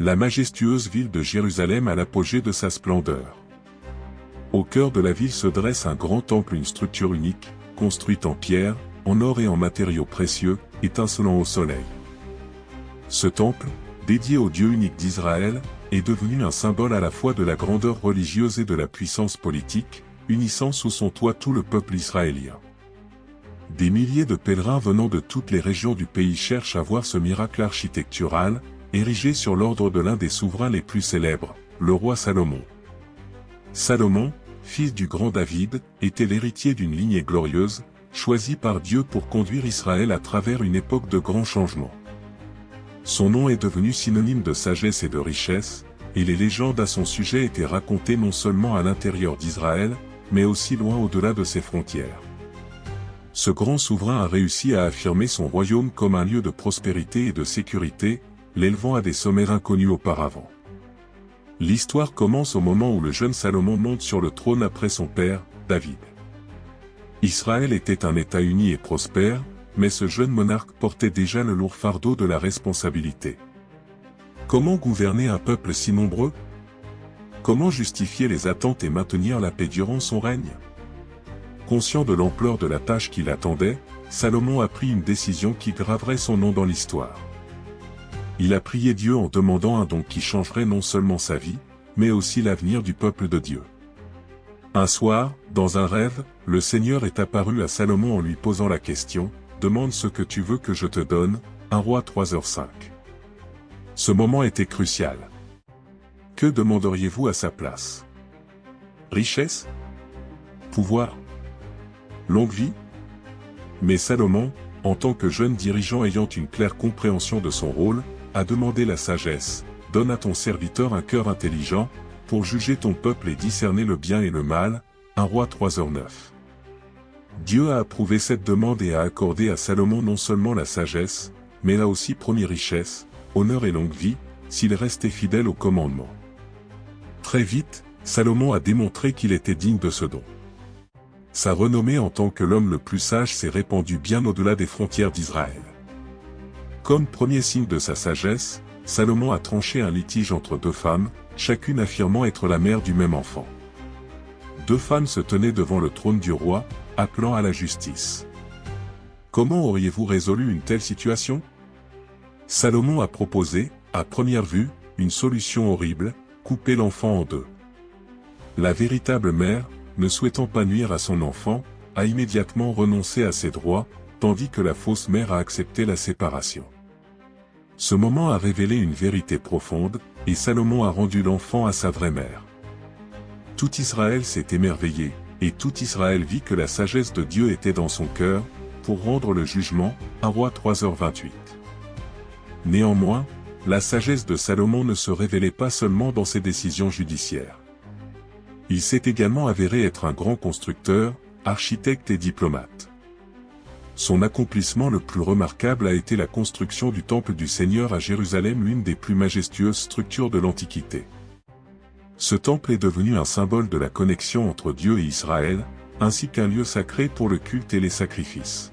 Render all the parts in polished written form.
la majestueuse ville de Jérusalem à l'apogée de sa splendeur. Au cœur de la ville se dresse un grand temple, une structure unique, construite en pierre, en or et en matériaux précieux, étincelant au soleil. Ce temple, dédié au Dieu unique d'Israël, est devenu un symbole à la fois de la grandeur religieuse et de la puissance politique, unissant sous son toit tout le peuple israélien. Des milliers de pèlerins venant de toutes les régions du pays cherchent à voir ce miracle architectural, érigé sur l'ordre de l'un des souverains les plus célèbres, le roi Salomon. Salomon, fils du grand David, était l'héritier d'une lignée glorieuse, choisie par Dieu pour conduire Israël à travers une époque de grands changements. Son nom est devenu synonyme de sagesse et de richesse, et les légendes à son sujet étaient racontées non seulement à l'intérieur d'Israël, mais aussi loin au-delà de ses frontières. Ce grand souverain a réussi à affirmer son royaume comme un lieu de prospérité et de sécurité, l'élevant à des sommets inconnus auparavant. L'histoire commence au moment où le jeune Salomon monte sur le trône après son père, David. Israël était un État uni et prospère, mais ce jeune monarque portait déjà le lourd fardeau de la responsabilité. Comment gouverner un peuple si nombreux? Comment justifier les attentes et maintenir la paix durant son règne? Conscient de l'ampleur de la tâche qui l'attendait, Salomon a pris une décision qui graverait son nom dans l'histoire. Il a prié Dieu en demandant un don qui changerait non seulement sa vie, mais aussi l'avenir du peuple de Dieu. Un soir, dans un rêve, le Seigneur est apparu à Salomon en lui posant la question, « Demande ce que tu veux que je te donne » 1 Roi 3h5. Ce moment était crucial. Que demanderiez-vous à sa place? Richesse? Pouvoir? Longue vie? Mais Salomon, en tant que jeune dirigeant ayant une claire compréhension de son rôle, a demandé la sagesse. Donne à ton serviteur un cœur intelligent, pour juger ton peuple et discerner le bien et le mal. 1 Roi 3h9. Dieu a approuvé cette demande et a accordé à Salomon non seulement la sagesse, mais l'a aussi promis richesse, honneur et longue vie, s'il restait fidèle au commandement. Très vite, Salomon a démontré qu'il était digne de ce don. Sa renommée en tant que l'homme le plus sage s'est répandue bien au-delà des frontières d'Israël. Comme premier signe de sa sagesse, Salomon a tranché un litige entre deux femmes, chacune affirmant être la mère du même enfant. Deux femmes se tenaient devant le trône du roi, appelant à la justice. Comment auriez-vous résolu une telle situation? Salomon a proposé, à première vue, une solution horrible, couper l'enfant en deux. La véritable mère, ne souhaitant pas nuire à son enfant, a immédiatement renoncé à ses droits, tandis que la fausse mère a accepté la séparation. Ce moment a révélé une vérité profonde, et Salomon a rendu l'enfant à sa vraie mère. Tout Israël s'est émerveillé, et tout Israël vit que la sagesse de Dieu était dans son cœur, pour rendre le jugement. 1 Roi 3h28. Néanmoins, la sagesse de Salomon ne se révélait pas seulement dans ses décisions judiciaires. Il s'est également avéré être un grand constructeur, architecte et diplomate. Son accomplissement le plus remarquable a été la construction du Temple du Seigneur à Jérusalem, l'une des plus majestueuses structures de l'Antiquité. Ce temple est devenu un symbole de la connexion entre Dieu et Israël, ainsi qu'un lieu sacré pour le culte et les sacrifices.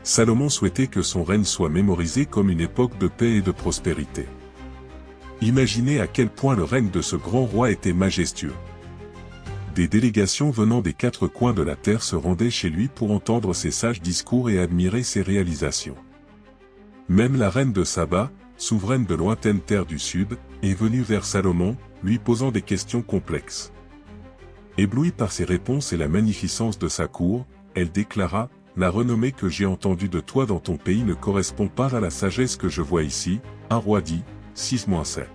Salomon souhaitait que son règne soit mémorisé comme une époque de paix et de prospérité. Imaginez à quel point le règne de ce grand roi était majestueux. Des délégations venant des quatre coins de la terre se rendaient chez lui pour entendre ses sages discours et admirer ses réalisations. Même la reine de Saba, souveraine de lointaines terres du sud, est venue vers Salomon, lui posant des questions complexes. Éblouie par ses réponses et la magnificence de sa cour, elle déclara, « La renommée que j'ai entendue de toi dans ton pays ne correspond pas à la sagesse que je vois ici. » 1 Roi 10, 6-7.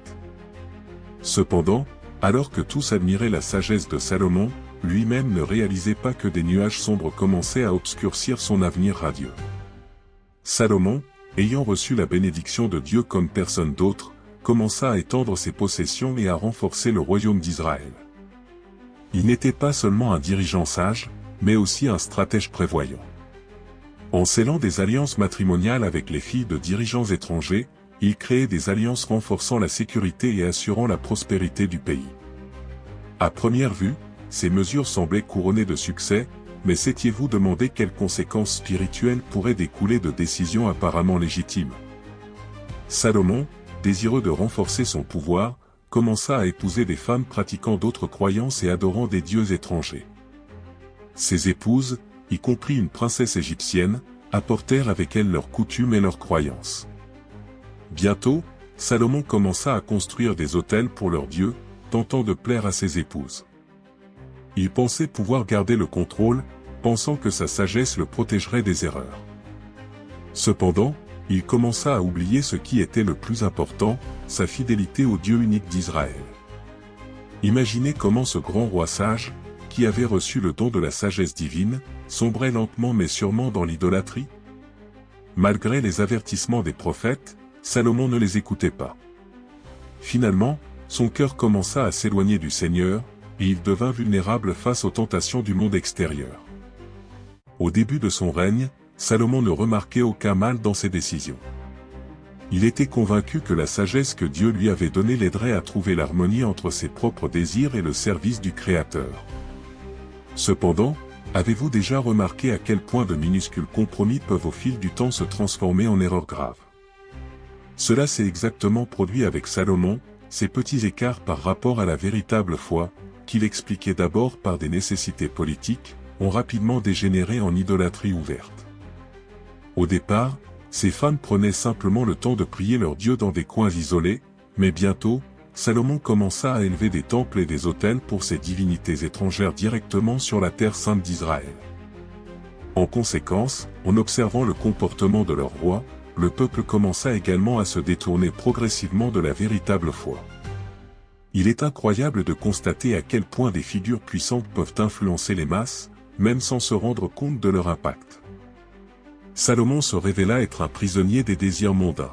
Cependant, alors que tous admiraient la sagesse de Salomon, lui-même ne réalisait pas que des nuages sombres commençaient à obscurcir son avenir radieux. Salomon, ayant reçu la bénédiction de Dieu comme personne d'autre, commença à étendre ses possessions et à renforcer le royaume d'Israël. Il n'était pas seulement un dirigeant sage, mais aussi un stratège prévoyant. En scellant des alliances matrimoniales avec les filles de dirigeants étrangers, il créait des alliances renforçant la sécurité et assurant la prospérité du pays. À première vue, ces mesures semblaient couronnées de succès, mais s'étiez-vous demandé quelles conséquences spirituelles pourraient découler de décisions apparemment légitimes? Salomon, désireux de renforcer son pouvoir, commença à épouser des femmes pratiquant d'autres croyances et adorant des dieux étrangers. Ses épouses, y compris une princesse égyptienne, apportèrent avec elles leurs coutumes et leurs croyances. Bientôt, Salomon commença à construire des autels pour leurs dieux, tentant de plaire à ses épouses. Il pensait pouvoir garder le contrôle, pensant que sa sagesse le protégerait des erreurs. Cependant, il commença à oublier ce qui était le plus important, sa fidélité au Dieu unique d'Israël. Imaginez comment ce grand roi sage, qui avait reçu le don de la sagesse divine, sombrait lentement mais sûrement dans l'idolâtrie. Malgré les avertissements des prophètes, Salomon ne les écoutait pas. Finalement, son cœur commença à s'éloigner du Seigneur, et il devint vulnérable face aux tentations du monde extérieur. Au début de son règne, Salomon ne remarquait aucun mal dans ses décisions. Il était convaincu que la sagesse que Dieu lui avait donnée l'aiderait à trouver l'harmonie entre ses propres désirs et le service du Créateur. Cependant, avez-vous déjà remarqué à quel point de minuscules compromis peuvent au fil du temps se transformer en erreurs graves? Cela s'est exactement produit avec Salomon, ces petits écarts par rapport à la véritable foi, qu'il expliquait d'abord par des nécessités politiques, ont rapidement dégénéré en idolâtrie ouverte. Au départ, ces femmes prenaient simplement le temps de prier leur Dieu dans des coins isolés, mais bientôt, Salomon commença à élever des temples et des autels pour ces divinités étrangères directement sur la terre sainte d'Israël. En conséquence, en observant le comportement de leur roi, le peuple commença également à se détourner progressivement de la véritable foi. Il est incroyable de constater à quel point des figures puissantes peuvent influencer les masses, même sans se rendre compte de leur impact. Salomon se révéla être un prisonnier des désirs mondains.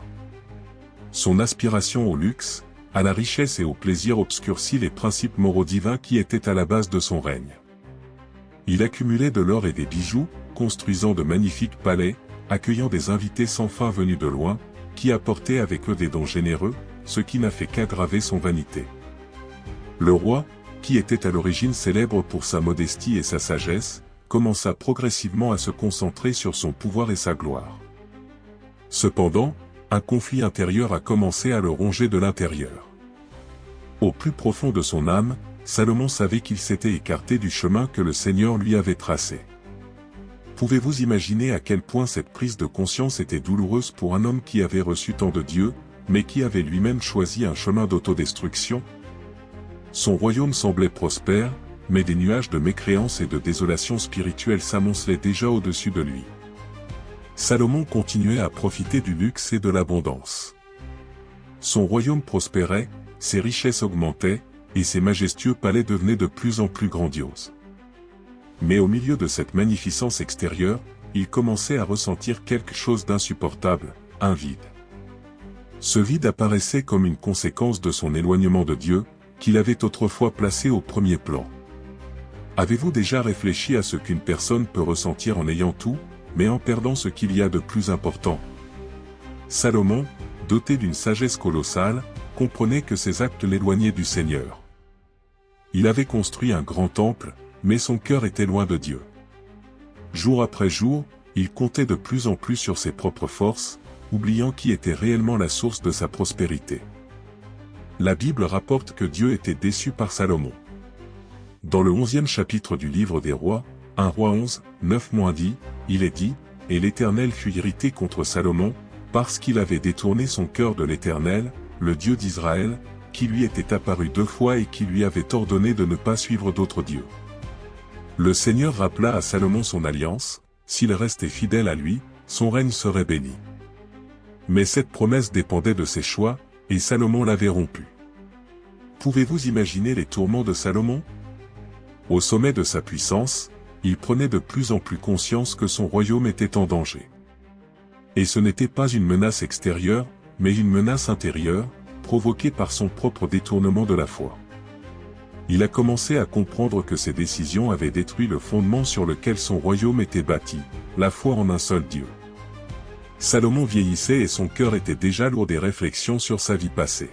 Son aspiration au luxe, à la richesse et au plaisir obscurcit les principes moraux divins qui étaient à la base de son règne. Il accumulait de l'or et des bijoux, construisant de magnifiques palais, accueillant des invités sans fin venus de loin, qui apportaient avec eux des dons généreux, ce qui n'a fait qu'aggraver son vanité. Le roi, qui était à l'origine célèbre pour sa modestie et sa sagesse, commença progressivement à se concentrer sur son pouvoir et sa gloire. Cependant, un conflit intérieur a commencé à le ronger de l'intérieur. Au plus profond de son âme, Salomon savait qu'il s'était écarté du chemin que le Seigneur lui avait tracé. Pouvez-vous imaginer à quel point cette prise de conscience était douloureuse pour un homme qui avait reçu tant de Dieu, mais qui avait lui-même choisi un chemin d'autodestruction? Son royaume semblait prospère, mais des nuages de mécréance et de désolation spirituelle s'amoncelaient déjà au-dessus de lui. Salomon continuait à profiter du luxe et de l'abondance. Son royaume prospérait, ses richesses augmentaient, et ses majestueux palais devenaient de plus en plus grandioses. Mais au milieu de cette magnificence extérieure, il commençait à ressentir quelque chose d'insupportable, un vide. Ce vide apparaissait comme une conséquence de son éloignement de Dieu, qu'il avait autrefois placé au premier plan. Avez-vous déjà réfléchi à ce qu'une personne peut ressentir en ayant tout, mais en perdant ce qu'il y a de plus important? Salomon, doté d'une sagesse colossale, comprenait que ses actes l'éloignaient du Seigneur. Il avait construit un grand temple, mais son cœur était loin de Dieu. Jour après jour, il comptait de plus en plus sur ses propres forces, oubliant qui était réellement la source de sa prospérité. La Bible rapporte que Dieu était déçu par Salomon. Dans le 11e chapitre du livre des rois, 1 Roi 11, 9 dit, il est dit, « Et l'Éternel fut irrité contre Salomon, parce qu'il avait détourné son cœur de l'Éternel, le Dieu d'Israël, qui lui était apparu 2 fois et qui lui avait ordonné de ne pas suivre d'autres dieux. » Le Seigneur rappela à Salomon son alliance, s'il restait fidèle à lui, son règne serait béni. Mais cette promesse dépendait de ses choix, et Salomon l'avait rompue. Pouvez-vous imaginer les tourments de Salomon? Au sommet de sa puissance, il prenait de plus en plus conscience que son royaume était en danger. Et ce n'était pas une menace extérieure, mais une menace intérieure, provoquée par son propre détournement de la foi. Il a commencé à comprendre que ses décisions avaient détruit le fondement sur lequel son royaume était bâti, la foi en un seul Dieu. Salomon vieillissait et son cœur était déjà lourd des réflexions sur sa vie passée.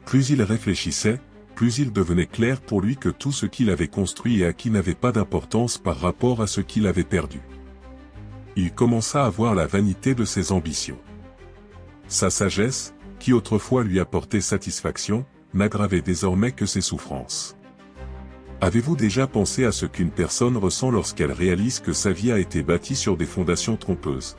Plus il réfléchissait, plus il devenait clair pour lui que tout ce qu'il avait construit et acquis n'avait pas d'importance par rapport à ce qu'il avait perdu. Il commença à voir la vanité de ses ambitions. Sa sagesse, qui autrefois lui apportait satisfaction, n'aggravait désormais que ses souffrances. Avez-vous déjà pensé à ce qu'une personne ressent lorsqu'elle réalise que sa vie a été bâtie sur des fondations trompeuses?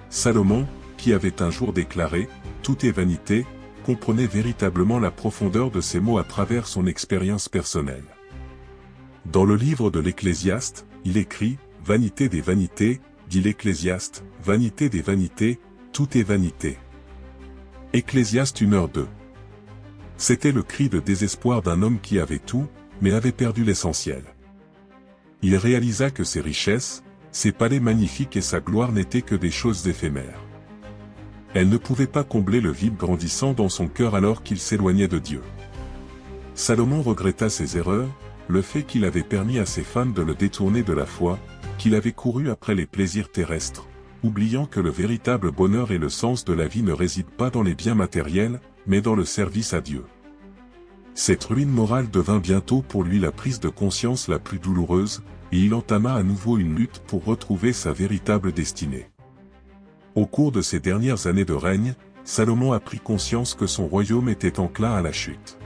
Salomon, qui avait un jour déclaré « Tout est vanité », comprenait véritablement la profondeur de ces mots à travers son expérience personnelle. Dans le livre de l'Ecclésiaste, il écrit « Vanité des vanités », dit l'Ecclésiaste, « Vanité des vanités, tout est vanité ». Ecclésiaste 1h2. C'était le cri de désespoir d'un homme qui avait tout, mais avait perdu l'essentiel. Il réalisa que ses richesses, ses palais magnifiques et sa gloire n'étaient que des choses éphémères. Elles ne pouvaient pas combler le vide grandissant dans son cœur alors qu'il s'éloignait de Dieu. Salomon regretta ses erreurs, le fait qu'il avait permis à ses femmes de le détourner de la foi, qu'il avait couru après les plaisirs terrestres, oubliant que le véritable bonheur et le sens de la vie ne résident pas dans les biens matériels, mais dans le service à Dieu. Cette ruine morale devint bientôt pour lui la prise de conscience la plus douloureuse, et il entama à nouveau une lutte pour retrouver sa véritable destinée. Au cours de ces dernières années de règne, Salomon a pris conscience que son royaume était enclin à la chute.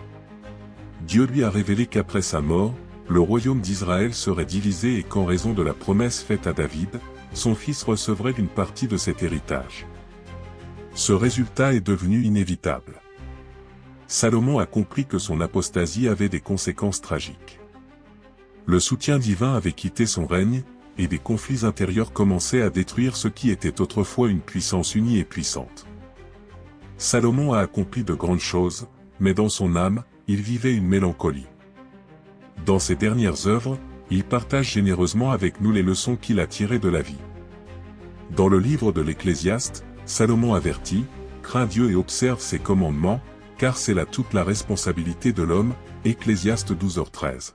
Dieu lui a révélé qu'après sa mort, le royaume d'Israël serait divisé et qu'en raison de la promesse faite à David, son fils recevrait une partie de cet héritage. Ce résultat est devenu inévitable. Salomon a compris que son apostasie avait des conséquences tragiques. Le soutien divin avait quitté son règne, et des conflits intérieurs commençaient à détruire ce qui était autrefois une puissance unie et puissante. Salomon a accompli de grandes choses, mais dans son âme, il vivait une mélancolie. Dans ses dernières œuvres, il partage généreusement avec nous les leçons qu'il a tirées de la vie. Dans le livre de l'Ecclésiaste, Salomon avertit, « Crains Dieu et observe ses commandements, car c'est là toute la responsabilité de l'homme » Ecclésiaste 12h13.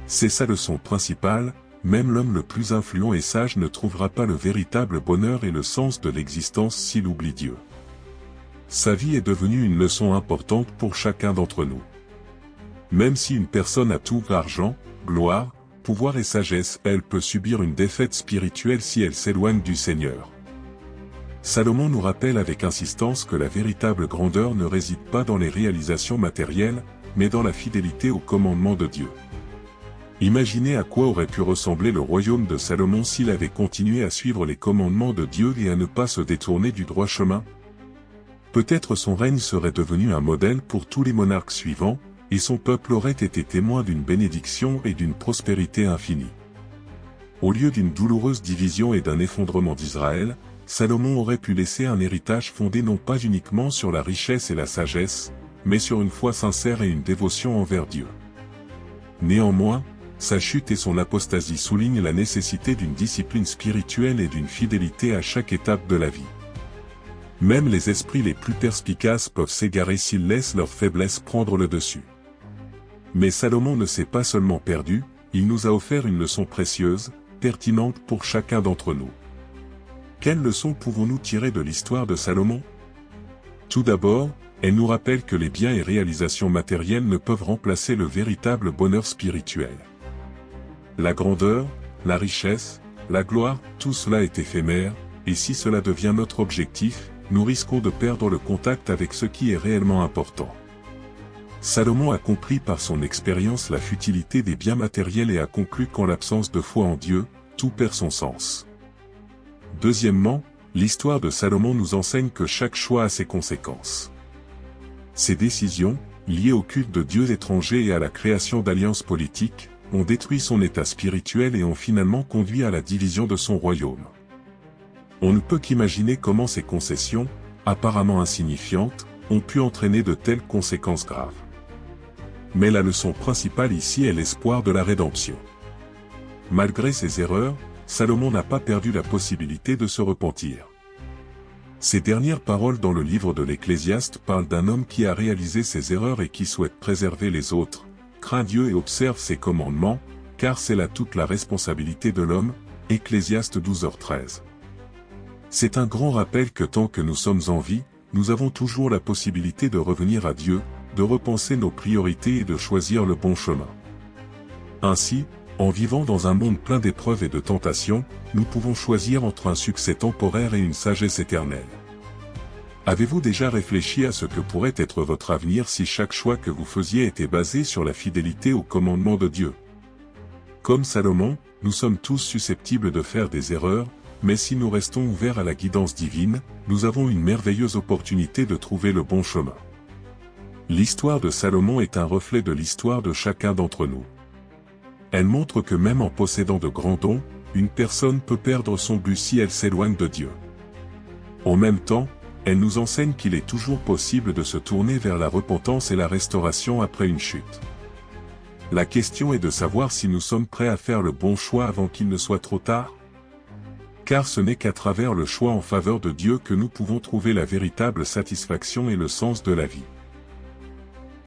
C'est sa leçon principale, même l'homme le plus influent et sage ne trouvera pas le véritable bonheur et le sens de l'existence s'il oublie Dieu. Sa vie est devenue une leçon importante pour chacun d'entre nous. Même si une personne a tout, argent, gloire, pouvoir et sagesse, elle peut subir une défaite spirituelle si elle s'éloigne du Seigneur. Salomon nous rappelle avec insistance que la véritable grandeur ne réside pas dans les réalisations matérielles, mais dans la fidélité aux commandements de Dieu. Imaginez à quoi aurait pu ressembler le royaume de Salomon s'il avait continué à suivre les commandements de Dieu et à ne pas se détourner du droit chemin. Peut-être son règne serait devenu un modèle pour tous les monarques suivants, et son peuple aurait été témoin d'une bénédiction et d'une prospérité infinie. Au lieu d'une douloureuse division et d'un effondrement d'Israël, Salomon aurait pu laisser un héritage fondé non pas uniquement sur la richesse et la sagesse, mais sur une foi sincère et une dévotion envers Dieu. Néanmoins, sa chute et son apostasie soulignent la nécessité d'une discipline spirituelle et d'une fidélité à chaque étape de la vie. Même les esprits les plus perspicaces peuvent s'égarer s'ils laissent leur faiblesse prendre le dessus. Mais Salomon ne s'est pas seulement perdu, il nous a offert une leçon précieuse, pertinente pour chacun d'entre nous. Quelle leçon pouvons-nous tirer de l'histoire de Salomon? Tout d'abord, elle nous rappelle que les biens et réalisations matérielles ne peuvent remplacer le véritable bonheur spirituel. La grandeur, la richesse, la gloire, tout cela est éphémère, et si cela devient notre objectif, nous risquons de perdre le contact avec ce qui est réellement important. Salomon a compris par son expérience la futilité des biens matériels et a conclu qu'en l'absence de foi en Dieu, tout perd son sens. Deuxièmement, l'histoire de Salomon nous enseigne que chaque choix a ses conséquences. Ses décisions, liées au culte de dieux étrangers et à la création d'alliances politiques, ont détruit son état spirituel et ont finalement conduit à la division de son royaume. On ne peut qu'imaginer comment ces concessions, apparemment insignifiantes, ont pu entraîner de telles conséquences graves. Mais la leçon principale ici est l'espoir de la rédemption. Malgré ses erreurs, Salomon n'a pas perdu la possibilité de se repentir. Ces dernières paroles dans le livre de l'Ecclésiaste parlent d'un homme qui a réalisé ses erreurs et qui souhaite préserver les autres, craint Dieu et observe ses commandements, car c'est là toute la responsabilité de l'homme, Ecclésiaste 12h13. C'est un grand rappel que tant que nous sommes en vie, nous avons toujours la possibilité de revenir à Dieu, de repenser nos priorités et de choisir le bon chemin. Ainsi, en vivant dans un monde plein d'épreuves et de tentations, nous pouvons choisir entre un succès temporaire et une sagesse éternelle. Avez-vous déjà réfléchi à ce que pourrait être votre avenir si chaque choix que vous faisiez était basé sur la fidélité aux commandements de Dieu? Comme Salomon, nous sommes tous susceptibles de faire des erreurs, mais si nous restons ouverts à la guidance divine, nous avons une merveilleuse opportunité de trouver le bon chemin. L'histoire de Salomon est un reflet de l'histoire de chacun d'entre nous. Elle montre que même en possédant de grands dons, une personne peut perdre son but si elle s'éloigne de Dieu. En même temps, elle nous enseigne qu'il est toujours possible de se tourner vers la repentance et la restauration après une chute. La question est de savoir si nous sommes prêts à faire le bon choix avant qu'il ne soit trop tard. Car ce n'est qu'à travers le choix en faveur de Dieu que nous pouvons trouver la véritable satisfaction et le sens de la vie.